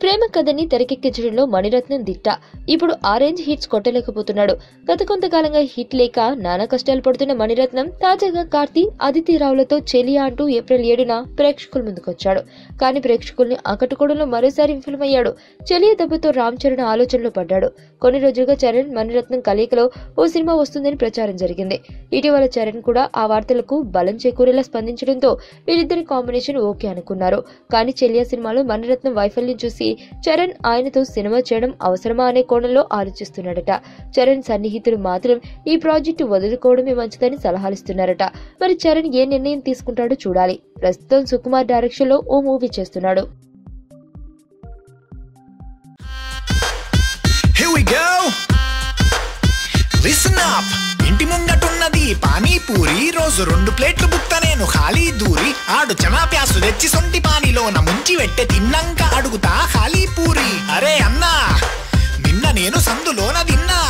ప్రేమ కథని తెరకెక్కించడంలో మణిరత్నం దిట్ట. ఇప్పుడు ఆరెంజ్ హిట్స్ కొట్టలేకపోతున్నాడు. గత కొంతకాలంగా హిట్ లేక నానా కష్టాలు పడుతున్న మణిరత్నం తాజాగా కార్తీ, అదితి రావులతో చెలియా అంటూ ఏప్రిల్ 7న ప్రేక్షకుల ముందుకొచ్చాడు. కానీ ప్రేక్షకుల్ని ఆకట్టుకోవడంలో మరోసారి విఫలమయ్యాడు. చెలియా దెబ్బతో రామ్ చరణ్ ఆలోచనలో పడ్డాడు. కొన్ని రోజులుగా చరణ్, మణిరత్నం కలయికలో ఓ సినిమా వస్తుందని ప్రచారం జరిగింది. ఇటీవల చరణ్ కూడా ఆ వార్తలకు బలం చేకూరేలా స్పందించడంతో వీరిద్దరి కాంబినేషన్ ఓకే అనుకున్నారు. కానీ చెలియా సినిమాలో మణిరత్నం వైఫల్యం చూసి చరణ్ ఆయనతో సినిమా చేయడం అవసరమా అనే కోణంలో ఆలోచిస్తున్నాడట. చరణ్ సన్నిహితులు మాత్రం ఈ ప్రాజెక్టు వదులుకోవడమే మంచిదని సలహాలిస్తున్నారట. మరి చరణ్ ఏ నిర్ణయం తీసుకుంటాడో చూడాలి. ప్రస్తుతం సుకుమార్ డైరెక్షన్ లో ఓ మూవీ చేస్తున్నాడు. ఇంటి ముంగటున్నది పానీపూరి, రోజు 2 ప్లేట్లు బుక్క నేను ఖాళీ దూరి, ఆడు చనా ప్యాసు తెచ్చి సొంటి పానీలోన ముంచి వెట్టె తిన్నంక అడుగుతా ఖాళీ పూరి. అరే అన్నా, నిన్న నేను సందులోన తిన్నా,